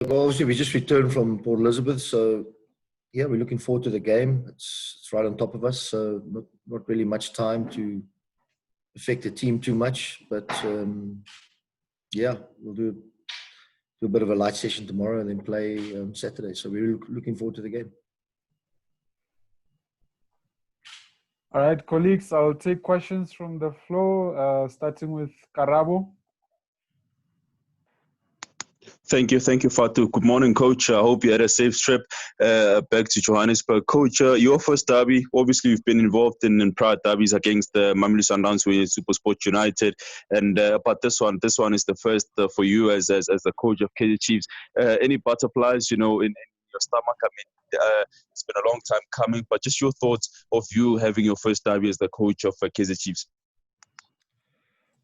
Well, obviously, we just returned from Port Elizabeth, so yeah, we're looking forward to the game. It's right on top of us, so not really much time to affect the team too much. But yeah, we'll do a bit of a light session tomorrow and then play Saturday. So we're looking forward to the game. All right, colleagues, I'll take questions from the floor, starting with Karabo. Thank you, Fatu. Good morning, Coach. I hope you had a safe trip back to Johannesburg. Coach, your first derby, obviously you've been involved in prior derbies against the Mamelodi Sundowns with SuperSport United, and but this one is the first for you as the coach of KZ Chiefs. Any butterflies, in your stomach? I mean, it's been a long time coming, but just your thoughts of you having your first derby as the coach of KZ Chiefs.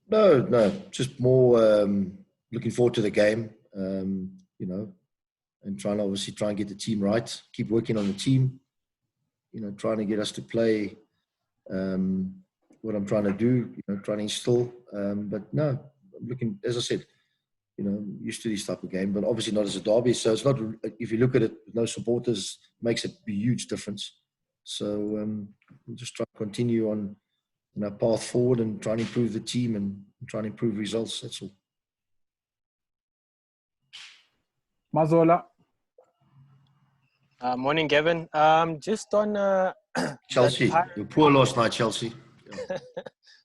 No, just more looking forward to the game. And trying and get the team right, keep working on the team, trying to get us to play what I'm trying to do, trying to install. But no, I'm looking, as I said, used to this type of game, but obviously not as a derby. So it's not, if you look at it, with no supporters, makes a huge difference. So we'll just try to continue on our path forward and try and improve the team and try and improve results. That's all. Mazola. Morning, Gavin. Just on Chelsea. You were poor last night, Chelsea. Yeah.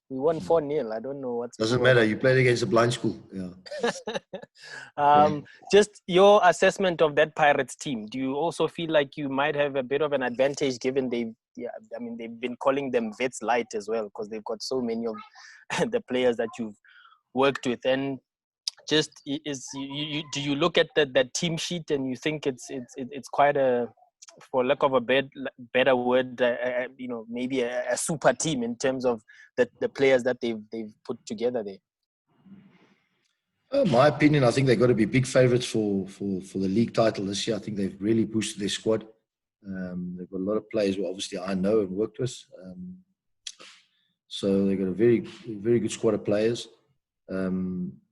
We won 4-0. I don't know what's. Doesn't matter. You played against a blind school. Yeah. Just your assessment of that Pirates team. Do you also feel like you might have a bit of an advantage, given they've been calling them vets light as well, because they've got so many of the players that you've worked with. And just do you look at that team sheet and you think it's quite a, for lack of a better word, maybe a super team in terms of the players that they've put together there? My opinion, I think they've got to be big favourites for the league title this year. I think they've really boosted their squad. They've got a lot of players who obviously I know and worked with. So they've got a very, very good squad of players.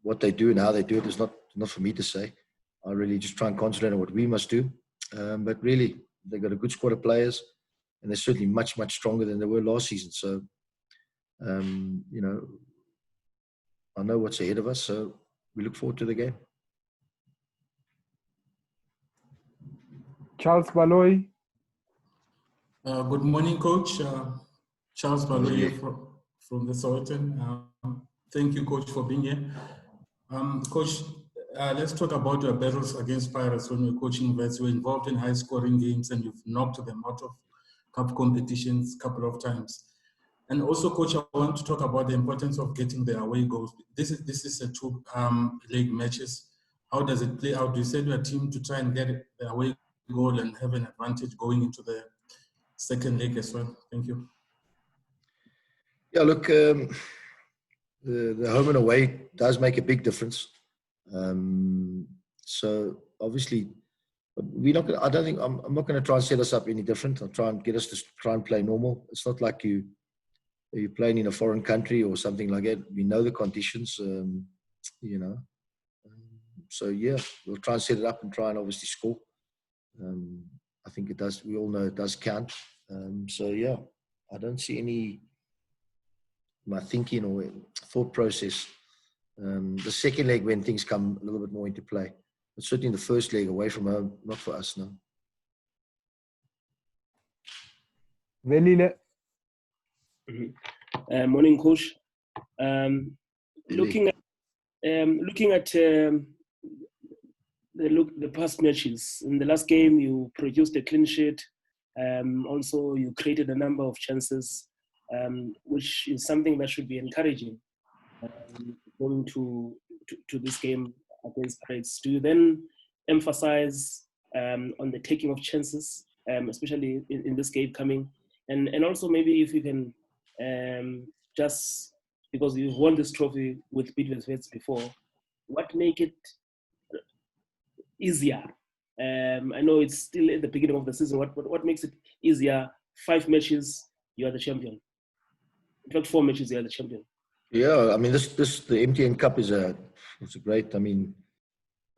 What they do and how they do it is not for me to say. I really just try and concentrate on what we must do. But really, they've got a good squad of players, and they're certainly much, much stronger than they were last season. So, I know what's ahead of us, so we look forward to the game. Charles Baloy. Good morning, Coach. Charles Baloy from the Sowetan. Thank you, Coach, for being here. Coach, let's talk about your battles against Pirates when you're coaching vets. You were involved in high-scoring games and you've knocked them out of cup competitions a couple of times. And also, Coach, I want to talk about the importance of getting the away goals. This is a two-leg matches. How does it play out? Do you send your team to try and get the away goal and have an advantage going into the second leg as well? Thank you. Yeah, look, the home and away does make a big difference. So obviously, we're not going. I'm not going to try and set us up any different. I'll try and get us to try and play normal. It's not like you're playing in a foreign country or something like that. We know the conditions, So yeah, we'll try and set it up and try and obviously score. I think it does. We all know it does count. So yeah, I don't see my thinking or thought process. The second leg when things come a little bit more into play, but certainly the first leg away from home, not for us, no. Velile. Morning, Coach. Looking at the past matches, in the last game you produced a clean sheet. Also, you created a number of chances, which is something that should be encouraging going to this game against Pirates. Do you then emphasize on the taking of chances, especially in this game coming? And also maybe if you can just, because you've won this trophy with Bidvest before, what make it easier? I know it's still at the beginning of the season. What makes it easier? 5 matches, you are the champion. In fact, 4 matches, you are the champion. Yeah, I mean, the MTN Cup it's a great. I mean,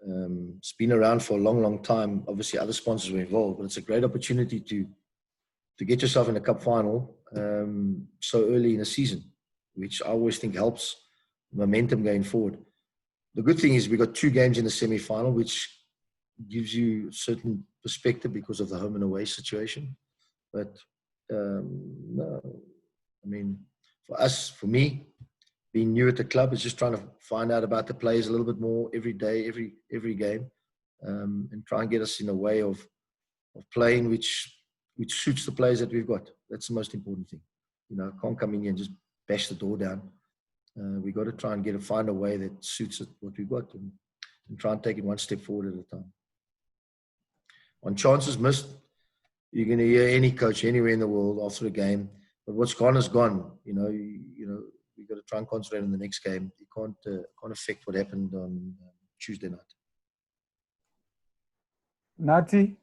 It's been around for a long, long time. Obviously, other sponsors were involved, but it's a great opportunity to get yourself in a cup final so early in the season, which I always think helps momentum going forward. The good thing is we got 2 games in the semi-final, which gives you certain perspective because of the home and away situation. But no, I mean, for us, for me, being new at the club is just trying to find out about the players a little bit more every day, every game, and try and get us in a way of playing which suits the players that we've got. That's the most important thing. You know, can't come in here and just bash the door down. We got to try and find a way that suits what we've got, and try and take it one step forward at a time. On chances missed, you're going to hear any coach anywhere in the world after a game, but what's gone is gone. You know, we've got to try and concentrate on the next game. You can't affect what happened on Tuesday night. Nati?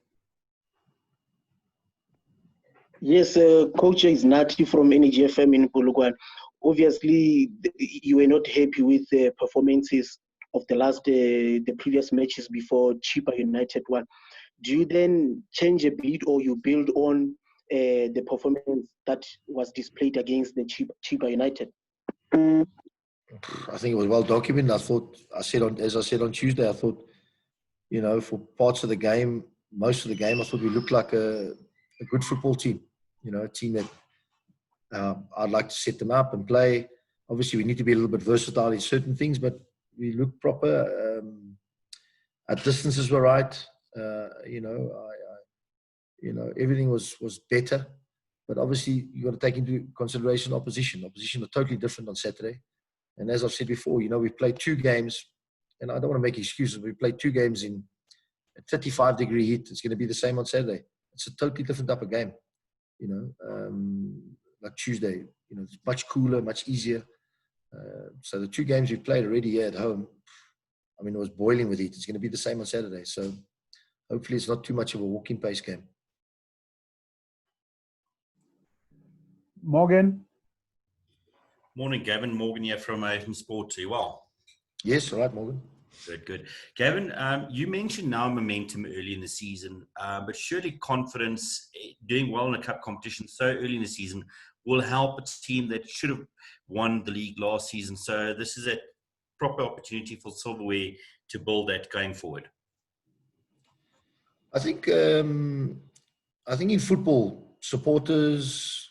Yes, Coach is Nati from NGFM in Polokwane. Obviously, you were not happy with the performances of the previous matches before Chippa United won. Do you then change a bit, or you build on the performance that was displayed against the Chippa United? I think it was well documented. As I said on Tuesday, I thought, you know, for parts of the game, most of the game, I thought we looked like a good football team. You know, a team that I'd like to set them up and play. Obviously, we need to be a little bit versatile in certain things, but we look proper. Our distances were right. Everything was better. But obviously, you got to take into consideration opposition. Opposition are totally different on Saturday. And as I've said before, you know, we played 2 games, and I don't want to make excuses. We played 2 games in a 35-degree heat. It's going to be the same on Saturday. It's a totally different type of game. You know, like Tuesday, you know, it's much cooler, much easier. So the 2 games we played already here at home, I mean, it was boiling with heat. It's going to be the same on Saturday. So hopefully it's not too much of a walking pace game. Morgan? Morning, Gavin. Morgan here from AFM Sport. Are you well? Yes, all right, Morgan. Good. Gavin, you mentioned now momentum early in the season, but surely confidence, doing well in a cup competition so early in the season, will help a team that should have won the league last season. So this is a proper opportunity for Silverware to build that going forward. I think in football, supporters,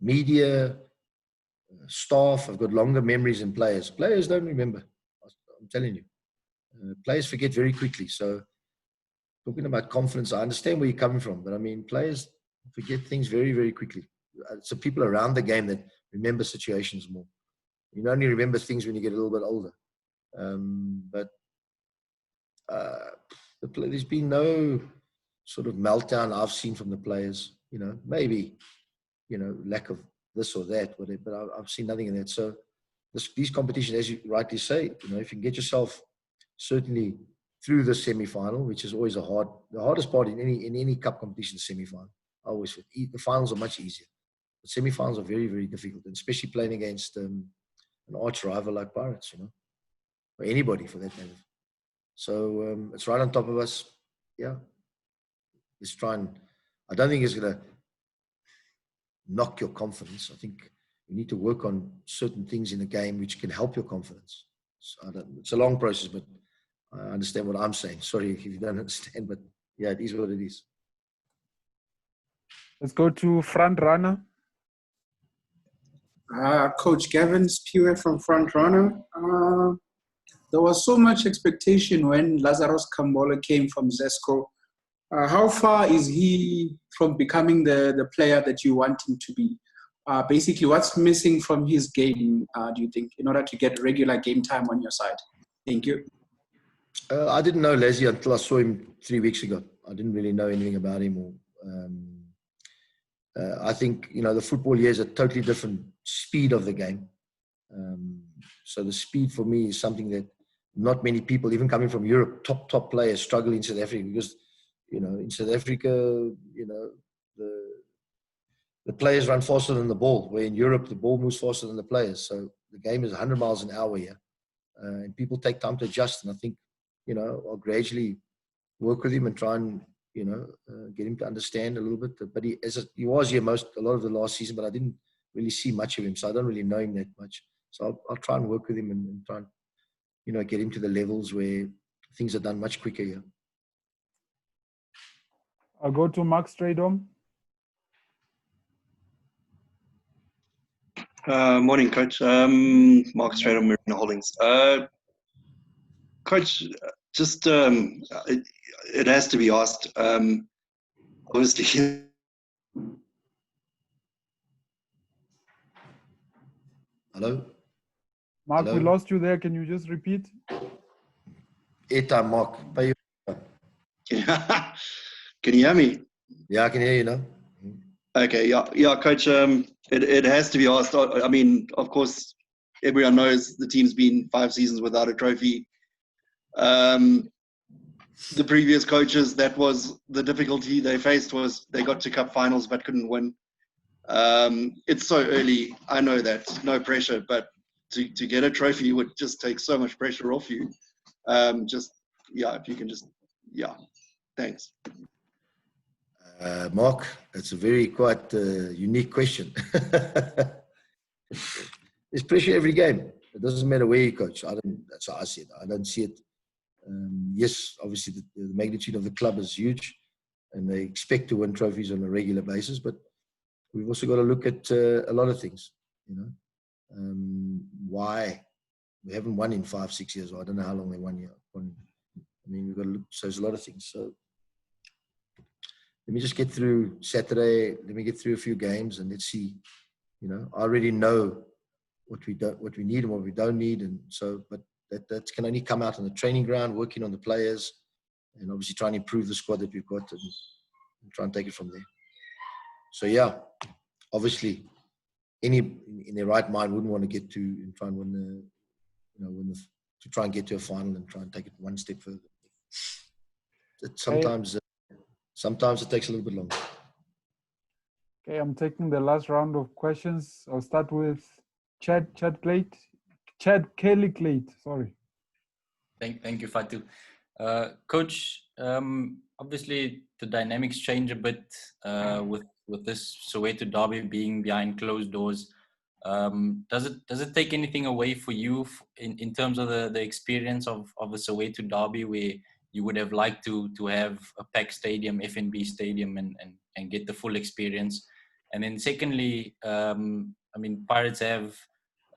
media, staff have got longer memories than players. Players don't remember. I'm telling you, players forget very quickly. So talking about confidence, I understand where you're coming from, but I mean, players forget things very, very quickly. It's the people around the game that remember situations more. You only remember things when you get a little bit older. There's been no sort of meltdown I've seen from the players. You know, maybe, you know, lack of this or that, whatever, but I've seen nothing in that. So these competitions, as you rightly say, you know, if you can get yourself certainly through the semi-final, which is always the hardest part in any cup competition, semi-final. I always feel the finals are much easier, but semi-finals are very, very difficult, and especially playing against an arch rival like Pirates, you know, or anybody for that matter. So it's right on top of us. Yeah, let's try and. I don't think it's going to knock your confidence. I think you need to work on certain things in the game which can help your confidence. So it's a long process, but I understand what I'm saying. Sorry if you don't understand, but yeah, it is what it is. Let's go to front runner. Coach Gavin Spewer from Front Runner. There was so much expectation when Lazarus Kambola came from Zesco. How far is he from becoming the player that you want him to be? Basically, what's missing from his game, do you think, in order to get regular game time on your side? Thank you. I didn't know Leslie until I saw him 3 weeks ago. I didn't really know anything about him. I think, you know, the football here is a totally different speed of the game. So the speed for me is something that not many people, even coming from Europe, top players struggle in South Africa because, you know, in South Africa, you know, the players run faster than the ball, where in Europe, the ball moves faster than the players. So the game is 100 miles an hour here. And people take time to adjust. And I think I'll gradually work with him and try and, get him to understand a little bit. But he was here a lot of the last season, but I didn't really see much of him, so I don't really know him that much. So I'll try and work with him and try and, get him to the levels where things are done much quicker here. I'll go to Mark Stradom. Morning, Coach. Mark Stradom, Marina Holdings. Coach, just it has to be asked. Obviously, Hello? Mark, Hello? we lost you there. Can you just repeat? Airtime, Mark. Pay your... Can you hear me? Yeah, I can hear you now. Okay, yeah, Coach. It has to be asked. I mean, of course, everyone knows the team's been 5 seasons without a trophy. The previous coaches, that was the difficulty they faced, was they got to cup finals but couldn't win. It's so early. I know that, no pressure, but to get a trophy would just take so much pressure off you. If you can just, thanks. Mark, it's a very quite unique question. There's pressure every game. It doesn't matter where you coach. That's how I see it. I don't see it. Yes, obviously the magnitude of the club is huge, and they expect to win trophies on a regular basis. But we've also got to look at a lot of things. Why we haven't won in 5-6 years, or I don't know how long they won here. I mean, we've got to look. So there's a lot of things. So let me just get through Saturday. Let me get through a few games, and let's see. I already know what we need and what we don't need, and so, but that can only come out on the training ground, working on the players, and obviously trying to improve the squad that we've got, and try and take it from there. So yeah, obviously, any in their right mind wouldn't want to get to and try and win to try and get to a final and try and take it one step further. Sometimes it takes a little bit longer. Okay, I'm taking the last round of questions. I'll start with Chad Kelly Clate. Sorry. Thank you, Fatu. Coach, obviously the dynamics change a bit with this Soweto derby being behind closed doors. Does it take anything away for you in terms of the experience of a Soweto derby, where you would have liked to have a packed stadium, FNB stadium, and get the full experience? And then secondly, I mean, Pirates have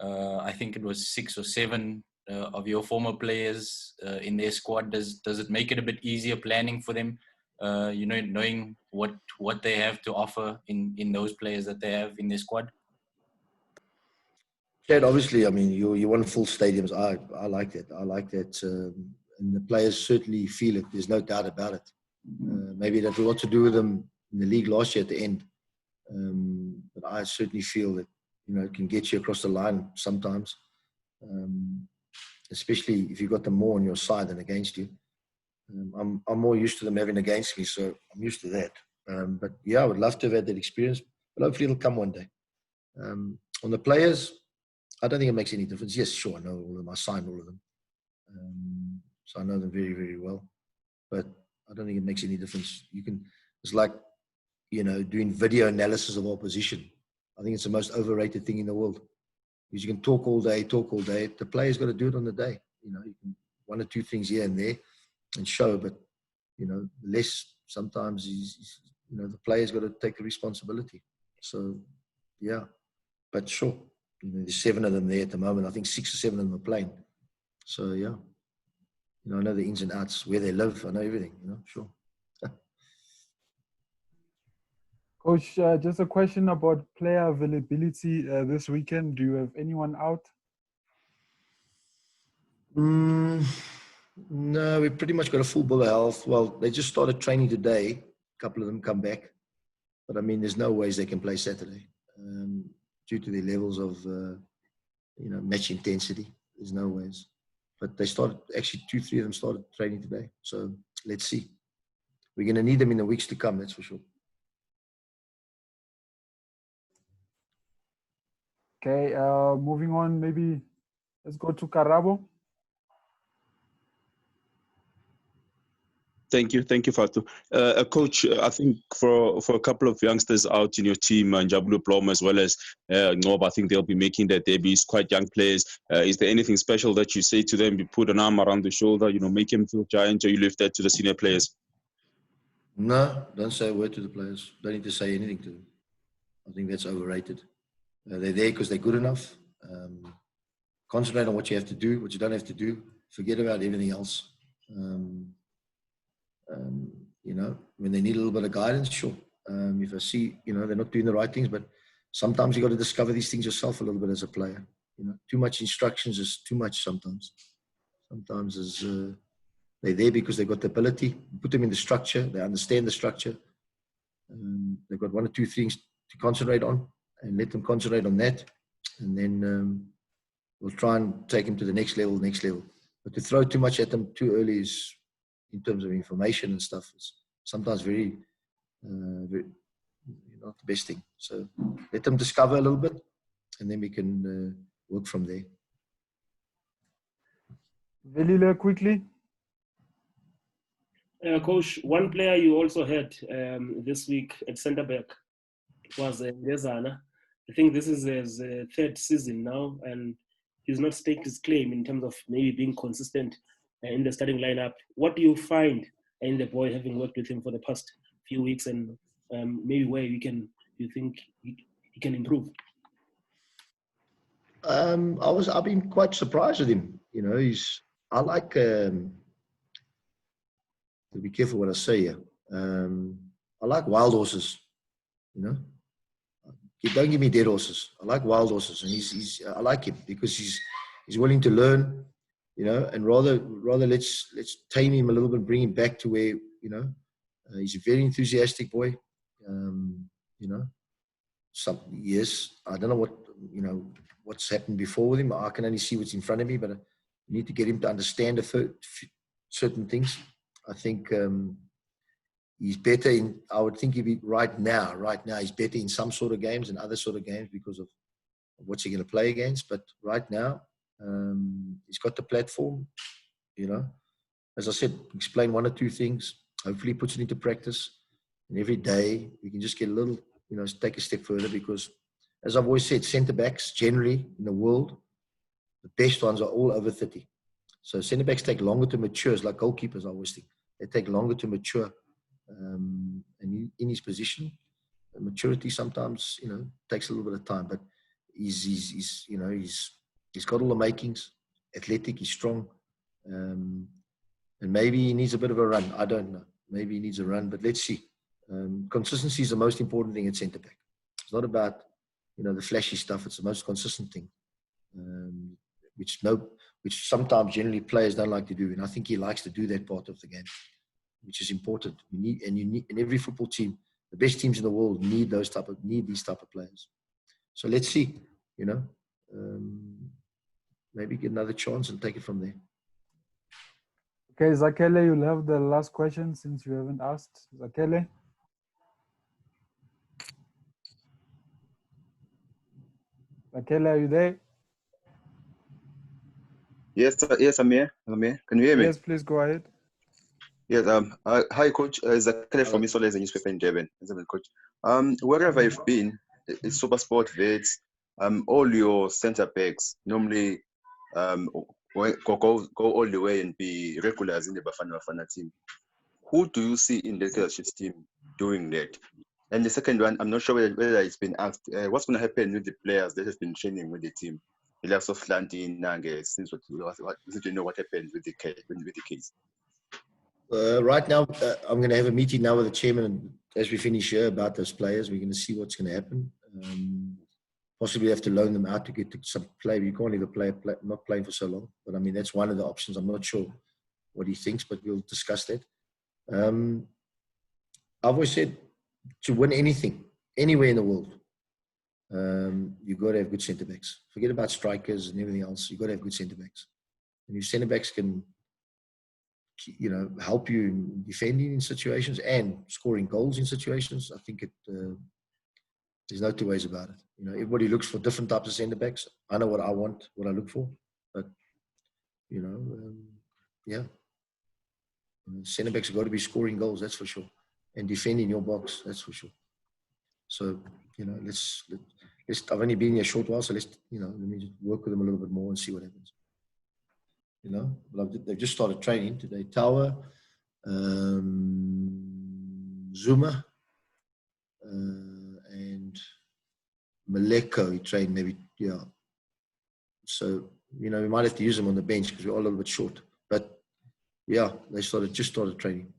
I think it was 6 or 7 of your former players in their squad. Does it make it a bit easier planning for them? Knowing what they have to offer in those players that they have in their squad. Chad, obviously, I mean, you want full stadiums. I like that. I like that, and the players certainly feel it. There's no doubt about it. Maybe it had a lot to do with them in the league last year at the end, but I certainly feel that it can get you across the line sometimes, especially if you've got them more on your side than against you. I'm more used to them having against me, so I'm used to that. But yeah, I would love to have had that experience, but hopefully it'll come one day. On the players, I don't think it makes any difference. Yes, sure, I know all of them. I signed all of them. So I know them very, very well. But I don't think it makes any difference. It's like, doing video analysis of opposition. I think it's the most overrated thing in the world. Because you can talk all day. The player's got to do it on the day. You can 1 or 2 things here and there and show, but, less sometimes the player's got to take the responsibility. So, yeah. But sure, there's 7 of them there at the moment. I think 6 or 7 of them are playing. So yeah, I know the ins and outs, where they live. I know everything. Sure. Coach, just a question about player availability this weekend. Do you have anyone out? No, we pretty much got a full bill of health. Well, they just started training today. A couple of them come back, but I mean, there's no ways they can play Saturday. Due to their levels of, match intensity. There's no ways. But they started, actually 2-3 of them started training today. So let's see. We're going to need them in the weeks to come, that's for sure. Okay, moving on, maybe let's go to Karabo. Thank you, Fatu. Coach, I think for a couple of youngsters out in your team, and Jabulu Plom as well as Nob, I think they'll be making their debuts, quite young players. Is there anything special that you say to them? You put an arm around the shoulder, make them feel giant, or you leave that to the senior players? No, don't say a word to the players. Don't need to say anything to them. I think that's overrated. They're there because they're good enough. Concentrate on what you have to do, what you don't have to do. Forget about everything else. When they need a little bit of guidance, sure. If I see, they're not doing the right things, but sometimes you got to discover these things yourself a little bit as a player. Too much instructions is too much sometimes. Sometimes they're there because they've got the ability. Put them in the structure. They understand the structure. They've got one or two things to concentrate on, and let them concentrate on that. And then we'll try and take them to the next level. But to throw too much at them too early is, in terms of information and stuff, is sometimes very not the best thing. So let them discover a little bit, and then we can work from there. Velile, quickly. Coach, one player you also had this week at centre back was Ngezana. I think this is his third season now, and he's not staked his claim in terms of maybe being consistent in the starting lineup. What do you find in the boy, having worked with him for the past few weeks, and maybe where you think he can improve? I've been quite surprised with him. I like. To be careful what I say here. I like wild horses. Don't give me dead horses. I like wild horses, and I like him because he's willing to learn. And rather let's tame him a little bit, bring him back to where he's a very enthusiastic boy. Yes, I don't know what's happened before with him. I can only see what's in front of me, but I need to get him to understand certain things. I think he's better in. I would think he'd be right now. He's better in some sort of games and other sort of games because of what's he going to play against. But right now, he's got the platform. As I said, explain one or two things. Hopefully, he puts it into practice, and every day we can just get a little, take a step further. Because, as I've always said, centre backs generally in the world, the best ones are all over 30. So centre backs take longer to mature. It's like goalkeepers, I always think. They take longer to mature. And in his position, maturity sometimes, takes a little bit of time. But he's got all the makings. Athletic, he's strong. And maybe he needs a bit of a run. I don't know. Maybe he needs a run, but let's see. Consistency is the most important thing at centre back. It's not about, the flashy stuff. It's the most consistent thing. Which sometimes generally players don't like to do, and I think he likes to do that part of the game, which is important. You need in every football team, the best teams in the world need these type of players. So let's see, maybe get another chance and take it from there. Okay, Zakele, you'll have the last question since you haven't asked. Zakele. Zakele, are you there? Yes, I'm here. Can you hear me? Yes, please go ahead. Yes. Hi, Coach. Zakele from Isola as a newspaper in Durban. Coach. Wherever you've been, it's SuperSport, Vets, all your centre backs normally go all the way and be regulars in the Bafana team. Who do you see in the Chiefs team doing that? And the second one, I'm not sure whether it's been asked. What's going to happen with the players that have been training with the team? The likes of Lanti, Nange, since you know what happens with the case. Right now, I'm going to have a meeting now with the chairman as we finish here about those players. We're going to see what's going to happen. Possibly have to loan them out to get to some play. You can't leave a player not playing for so long. But I mean, that's one of the options. I'm not sure what he thinks, but we'll discuss that. I've always said to win anything, anywhere in the world, you've got to have good centre backs. Forget about strikers and everything else. You've got to have good centre backs. And if centre backs can, help you in defending in situations and scoring goals in situations, I think there's no two ways about it. Everybody looks for different types of centre backs. I know what I want, what I look for, but yeah. Centre backs have got to be scoring goals, that's for sure, and defending your box, that's for sure. So, you know, let's. I've only been here a short while, so let me just work with them a little bit more and see what happens. You know, but they've just started training today. Tower, Zuma, and Maleko, he trained maybe, yeah. So, you know, we might have to use them on the bench because we're all a little bit short. But yeah, they just started training.